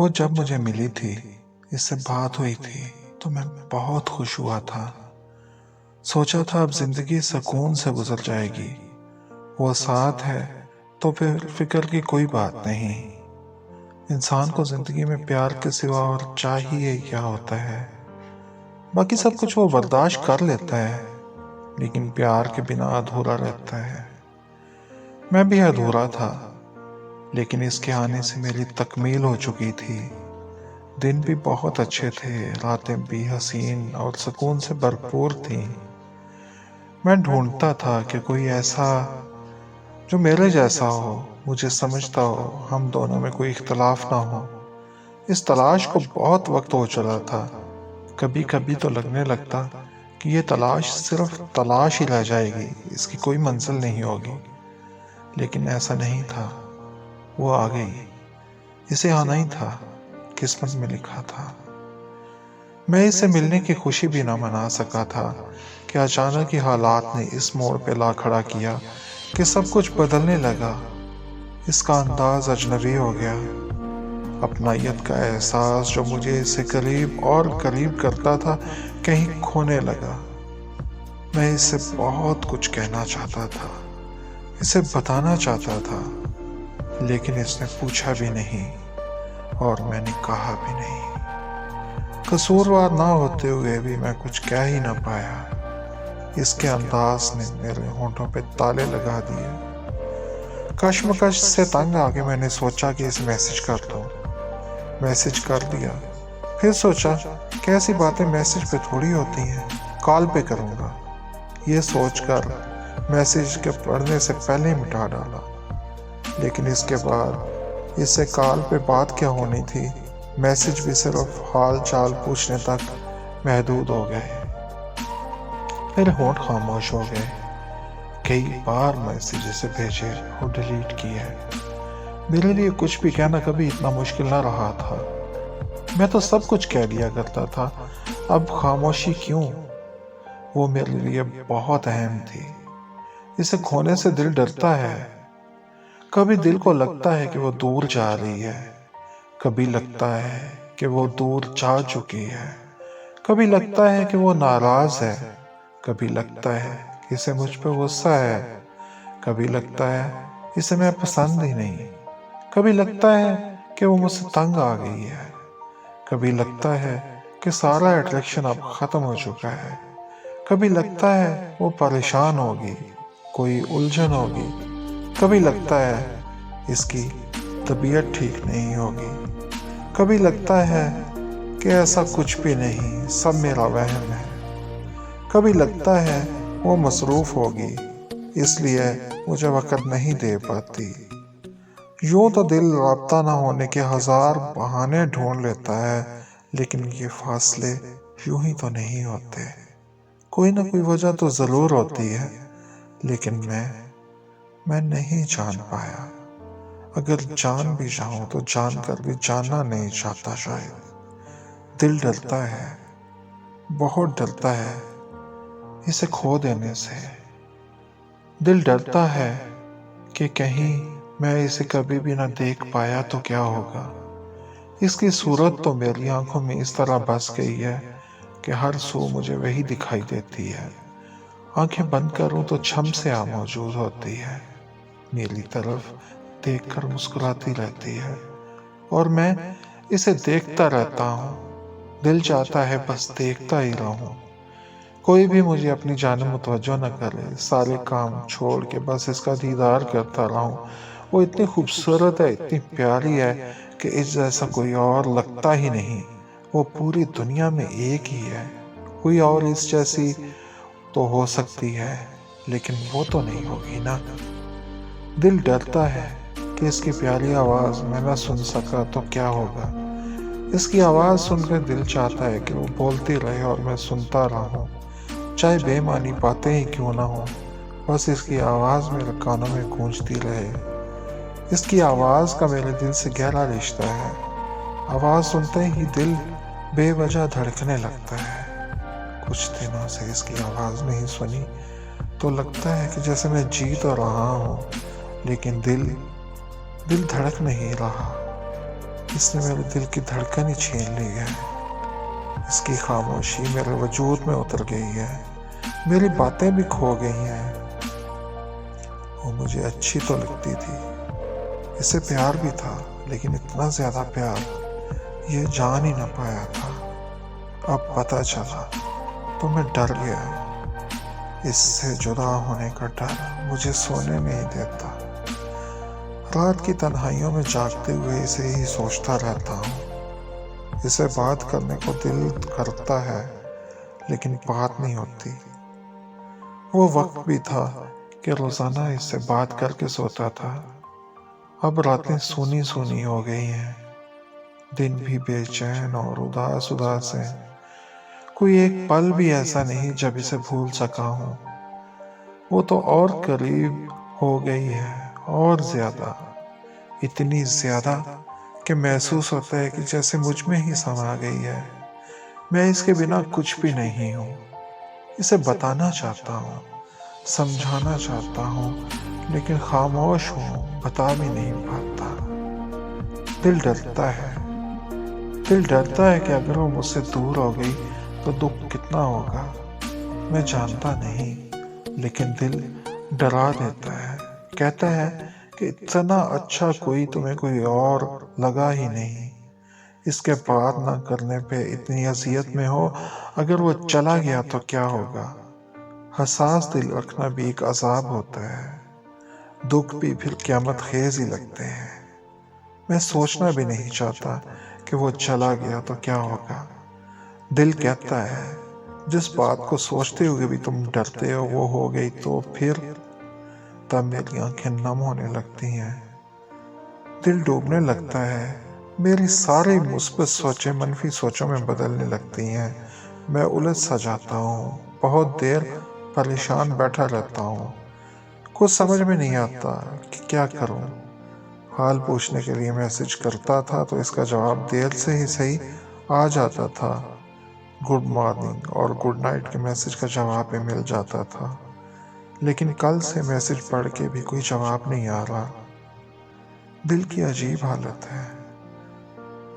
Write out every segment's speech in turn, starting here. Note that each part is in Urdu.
وہ جب مجھے ملی تھی، اس سے بات ہوئی تھی تو میں بہت خوش ہوا تھا۔ سوچا تھا اب زندگی سکون سے گزر جائے گی۔ وہ ساتھ ہے تو پھر فکر کی کوئی بات نہیں۔ انسان کو زندگی میں پیار کے سوا اور چاہیے کیا ہوتا ہے؟ باقی سب کچھ وہ برداشت کر لیتا ہے، لیکن پیار کے بنا ادھورا رہتا ہے۔ میں بھی ادھورا تھا، لیکن اس کے آنے سے میری تکمیل ہو چکی تھی۔ دن بھی بہت اچھے تھے، راتیں بھی حسین اور سکون سے بھرپور تھیں۔ میں ڈھونڈتا تھا کہ کوئی ایسا جو میرے جیسا ہو، مجھے سمجھتا ہو، ہم دونوں میں کوئی اختلاف نہ ہو۔ اس تلاش کو بہت وقت ہو چلا تھا۔ کبھی کبھی تو لگنے لگتا کہ یہ تلاش صرف تلاش ہی رہ جائے گی، اس کی کوئی منزل نہیں ہوگی۔ لیکن ایسا نہیں تھا، وہ آ گئی۔ اسے آنا ہی تھا، قسمت میں لکھا تھا۔ میں اس سے ملنے کی خوشی بھی نہ منا سکا تھا کہ اچانک ہی حالات نے اس موڑ پہ لا کھڑا کیا کہ سب کچھ بدلنے لگا۔ اس کا انداز اجنبی ہو گیا۔ اپنائیت کا احساس جو مجھے اس سے قریب اور قریب کرتا تھا، کہیں کھونے لگا۔ میں اس سے بہت کچھ کہنا چاہتا تھا، اسے بتانا چاہتا تھا، لیکن اس نے پوچھا بھی نہیں اور میں نے کہا بھی نہیں۔ قصوروار نہ ہوتے ہوئے بھی میں کچھ کہہ ہی نہ پایا۔ اس کے انداز نے میرے ہونٹوں پہ تالے لگا دیے۔ کشمکش سے تنگ آ کے میں نے سوچا کہ اسے میسج کر دوں۔ میسج کر دیا، پھر سوچا کہ ایسی باتیں میسج پہ تھوڑی ہوتی ہیں، کال پہ کروں گا۔ یہ سوچ کر میسج کے پڑھنے سے پہلے ہی مٹا ڈالا۔ لیکن اس کے بعد اس سے کال پہ بات کیا ہونی تھی، میسج بھی صرف حال چال پوچھنے تک محدود ہو گئے۔ پھر ہونٹ خاموش ہو گئے۔ کئی بار میسج اسے بھیجے اور ڈیلیٹ کیے۔ میرے لیے کچھ بھی کہنا کبھی اتنا مشکل نہ رہا تھا۔ میں تو سب کچھ کہہ لیا کرتا تھا، اب خاموشی کیوں؟ وہ میرے لیے بہت اہم تھی۔ اسے کھونے سے دل ڈرتا ہے۔ کبھی دل کو لگتا ہے کہ وہ دور جا رہی ہے، کبھی لگتا ہے کہ وہ دور جا چکی ہے، کبھی لگتا ہے کہ وہ ناراض ہے، کبھی لگتا ہے کہ اسے مجھ پہ غصہ ہے، کبھی لگتا ہے اسے میں پسند ہی نہیں، کبھی لگتا ہے کہ وہ مجھ سے تنگ آ گئی ہے، کبھی لگتا ہے کہ سارا اٹریکشن اب ختم ہو چکا ہے، کبھی لگتا ہے وہ پریشان ہوگی، کوئی الجھن ہوگی، کبھی لگتا ہے اس کی طبیعت ٹھیک نہیں ہوگی، کبھی لگتا ہے کہ ایسا کچھ بھی نہیں، سب میرا وہم ہے، کبھی لگتا ہے وہ مصروف ہوگی اس لیے مجھے وقت نہیں دے پاتی۔ یوں تو دل رابطہ نہ ہونے کے ہزار بہانے ڈھونڈ لیتا ہے، لیکن یہ فاصلے یوں ہی تو نہیں ہوتے، کوئی نہ کوئی وجہ تو ضرور ہوتی ہے، لیکن میں نہیں جان پایا۔ اگر جان بھی جاؤں تو جان کر بھی جاننا نہیں چاہتا شاید۔ دل ڈرتا ہے، بہت ڈرتا ہے اسے کھو دینے سے۔ دل ڈرتا ہے کہ کہیں میں اسے کبھی بھی نہ دیکھ پایا تو کیا ہوگا۔ اس کی صورت تو میری آنکھوں میں اس طرح بس گئی ہے کہ ہر سو مجھے وہی دکھائی دیتی ہے۔ آنکھیں بند کروں تو چھم سے موجود ہوتی ہے، میری طرف دیکھ کر مسکراتی رہتی ہے، اور میں اسے دیکھتا رہتا ہوں۔ دل چاہتا ہے بس دیکھتا ہی رہوں، کوئی بھی مجھے اپنی جانب متوجہ نہ کرے، سارے کام چھوڑ کے بس اس کا دیدار کرتا رہوں۔ وہ اتنی خوبصورت ہے، اتنی پیاری ہے کہ اس جیسا کوئی اور لگتا ہی نہیں۔ وہ پوری دنیا میں ایک ہی ہے، کوئی اور اس جیسی تو ہو سکتی ہے، لیکن وہ تو نہیں ہوگی نا۔ دل ڈرتا ہے کہ اس کی پیاری آواز میں نہ سن سکا تو کیا ہوگا۔ اس کی آواز سن کر دل چاہتا ہے کہ وہ بولتی رہے اور میں سنتا رہوں، چاہے بے معنی باتیں ہی کیوں نہ ہوں، بس اس کی آواز میرے کانوں میں گونجتی رہے۔ اس کی آواز کا میرے دل سے گہرا رشتہ ہے۔ آواز سنتے ہی دل بے وجہ دھڑکنے لگتا ہے۔ کچھ دنوں سے اس کی آواز نہیں سنی تو لگتا ہے کہ جیسے میں جی تو رہا ہوں، لیکن دل دھڑک نہیں رہا۔ اس نے میرے دل کی دھڑکن ہی چھین لی ہے۔ اس کی خاموشی میرے وجود میں اتر گئی ہے، میری باتیں بھی کھو گئی ہیں۔ وہ مجھے اچھی تو لگتی تھی، اسے پیار بھی تھا، لیکن اتنا زیادہ پیار یہ جان ہی نہ پایا تھا۔ اب پتہ چلا تو میں ڈر گیا۔ اس سے جدا ہونے کا ڈر مجھے سونے نہیں دیتا۔ رات کی تنہائیوں میں جاگتے ہوئے اسے ہی سوچتا رہتا ہوں۔ اسے بات کرنے کو دل کرتا ہے، لیکن بات نہیں ہوتی۔ وہ وقت بھی تھا کہ روزانہ اس سے بات کر کے سوتا تھا۔ اب راتیں سونی سونی ہو گئی ہیں، دن بھی بے چین اور اداس اداس ہیں۔ کوئی ایک پل بھی ایسا نہیں جب اسے بھول سکا ہوں۔ وہ تو اور قریب ہو گئی ہے، اور زیادہ، اتنی زیادہ کہ محسوس ہوتا ہے کہ جیسے مجھ میں ہی سما گئی ہے۔ میں اس کے بنا کچھ بھی نہیں ہوں۔ اسے بتانا چاہتا ہوں، سمجھانا چاہتا ہوں، لیکن خاموش ہوں، بتا بھی نہیں پاتا۔ دل ڈرتا ہے کہ اگر وہ مجھ سے دور ہو گئی تو دکھ کتنا ہوگا۔ میں جانتا نہیں، لیکن دل ڈرا دیتا ہے، کہتا ہے کہ اتنا اچھا تمہیں کوئی اور لگا ہی نہیں۔ اس کے بات نہ کرنے پہ اتنی اذیت میں ہو، اگر وہ چلا گیا تو کیا ہوگا۔ حساس دل رکھنا بھی ایک عذاب ہوتا ہے، دکھ بھی پھر قیامت خیز ہی لگتے ہیں۔ میں سوچنا بھی نہیں چاہتا کہ وہ چلا گیا تو کیا ہوگا۔ دل کہتا ہے جس بات کو سوچتے ہوئے بھی تم ڈرتے ہو وہ ہو گئی تو پھر، تب میری آنکھیں نم ہونے لگتی ہیں، دل ڈوبنے لگتا ہے، میری ساری مثبت سوچیں منفی سوچوں میں بدلنے لگتی ہیں۔ میں الجھ سا جاتا ہوں، بہت دیر پریشان بیٹھا رہتا ہوں، کچھ سمجھ میں نہیں آتا کہ کیا کروں۔ حال پوچھنے کے لیے میسج کرتا تھا تو اس کا جواب دیر سے ہی صحیح آ جاتا تھا۔ گڈ مارننگ اور گڈ نائٹ کے میسج کا جواب بھی مل جاتا تھا، لیکن کل سے میسج پڑھ کے بھی کوئی جواب نہیں آ رہا۔ دل کی عجیب حالت ہے،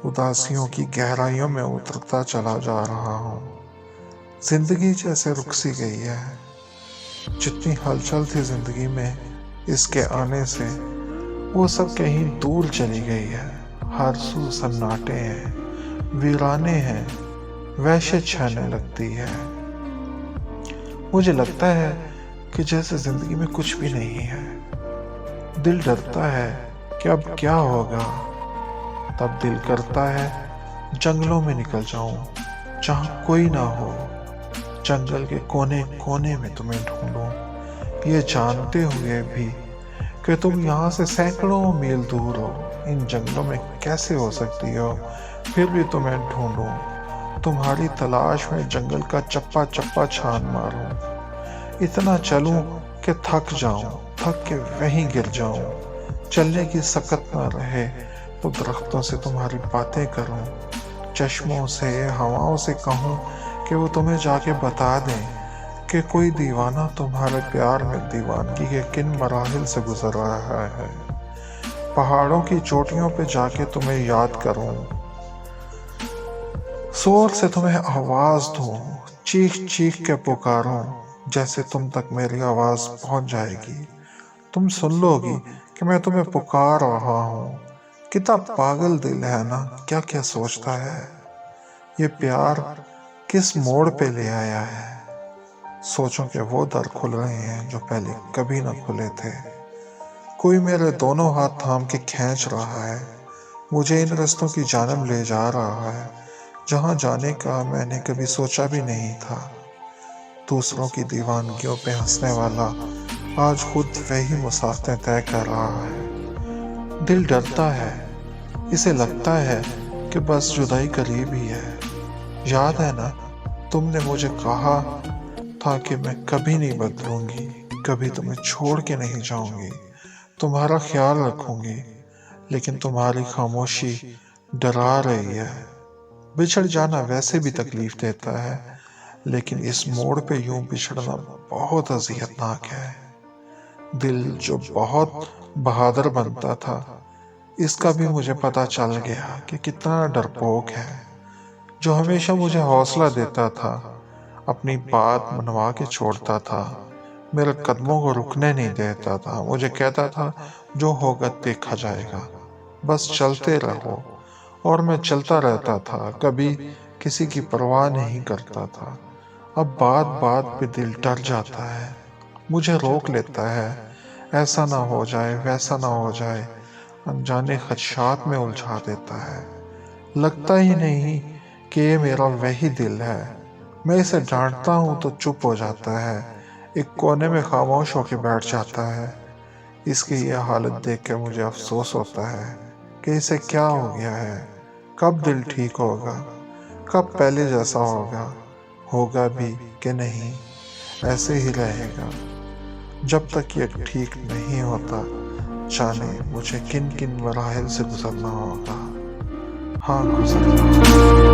اداسیوں کی گہرائیوں میں اترتا چلا جا رہا ہوں۔ زندگی جیسے رک سی گئی ہے، جتنی ہلچل تھی زندگی میں اس کے آنے سے وہ سب کہیں دور چلی گئی ہے۔ ہر سو سناٹے ہیں، ویرانے ہیں، وحشت چھانے لگتی ہے۔ مجھے لگتا ہے کہ جیسے زندگی میں کچھ بھی نہیں ہے۔ دل ڈرتا ہے کہ اب کیا ہوگا۔ تب دل کرتا ہے جنگلوں میں نکل جاؤں، جہاں کوئی نہ ہو، جنگل کے کونے کونے میں تمہیں ڈھونڈوں، یہ جانتے ہوئے بھی کہ تم یہاں سے سینکڑوں میل دور ہو۔ ان جنگلوں میں کیسے ہو سکتی ہو، پھر بھی تمہیں ڈھونڈوں، تمہاری تلاش میں جنگل کا چپا چپا چھان ماروں، اتنا چلوں کہ تھک جاؤں، تھک کے وہیں گر جاؤں، چلنے کی سکت نہ رہے تو درختوں سے تمہاری باتیں کروں، چشموں سے، ہواؤں سے کہوں کہ وہ تمہیں جا کے بتا دیں کہ کوئی دیوانہ تمہارے پیار میں دیوانگی کے کن مراحل سے گزر رہا ہے، پہاڑوں کی چوٹیوں پہ جا کے تمہیں یاد کروں، زور سے تمہیں آواز دوں، چیخ چیخ کے پکاروں، جیسے تم تک میری آواز پہنچ جائے گی، تم سن لو گی کہ میں تمہیں پکار رہا ہوں۔ کتنا پاگل دل ہے نا، کیا کیا سوچتا ہے۔ یہ پیار کس موڑ پہ لے آیا ہے۔ سوچوں کہ وہ در کھل رہے ہیں جو پہلے کبھی نہ کھلے تھے۔ کوئی میرے دونوں ہاتھ تھام کے کھینچ رہا ہے، مجھے ان رستوں کی جانب لے جا رہا ہے جہاں جانے کا میں نے کبھی سوچا بھی نہیں تھا۔ دوسروں کی دیوانگیوں پہ ہنسنے والا آج خود وہی مسافتیں طے کر رہا ہے۔ دل ڈرتا ہے، اسے لگتا ہے کہ بس جدائی قریب ہی ہے۔ یاد ہے نا تم نے مجھے کہا تھا کہ میں کبھی نہیں بدلوں گی، کبھی تمہیں چھوڑ کے نہیں جاؤں گی، تمہارا خیال رکھوں گی، لیکن تمہاری خاموشی ڈرا رہی ہے۔ بچھڑ جانا ویسے بھی تکلیف دیتا ہے، لیکن اس موڑ پہ یوں بچھڑنا بہت اذیت ناک ہے۔ دل جو بہت بہادر بنتا تھا، اس کا بھی مجھے پتا چل گیا کہ کتنا ڈرپوک ہے، جو ہمیشہ مجھے حوصلہ دیتا تھا، اپنی بات منوا کے چھوڑتا تھا، میرے قدموں کو رکنے نہیں دیتا تھا، مجھے کہتا تھا جو ہوگا دیکھا جائے گا، بس چلتے رہو، اور میں چلتا رہتا تھا، کبھی کسی کی پرواہ نہیں کرتا تھا۔ اب بات بات پہ دل ڈر جاتا ہے، مجھے روک لیتا ہے، ایسا نہ ہو جائے ویسا نہ ہو جائے، انجانے خدشات میں الجھا دیتا ہے۔ لگتا ہی نہیں کہ یہ میرا وہی دل ہے، میں اسے ڈانٹتا ہوں تو چپ ہو جاتا ہے، ایک کونے میں خاموش ہو کے بیٹھ جاتا ہے۔ اس کی یہ حالت دیکھ کے مجھے افسوس ہوتا ہے کہ اسے کیا ہو گیا ہے، کب دل ٹھیک ہوگا، کب پہلے جیسا ہوگا، ہوگا بھی کہ نہیں، ایسے ہی رہے گا۔ جب تک یہ ٹھیک نہیں ہوتا، جانے مجھے کن کن مراحل سے گزرنا ہوگا۔ ہاں، گزرنا ہوگا۔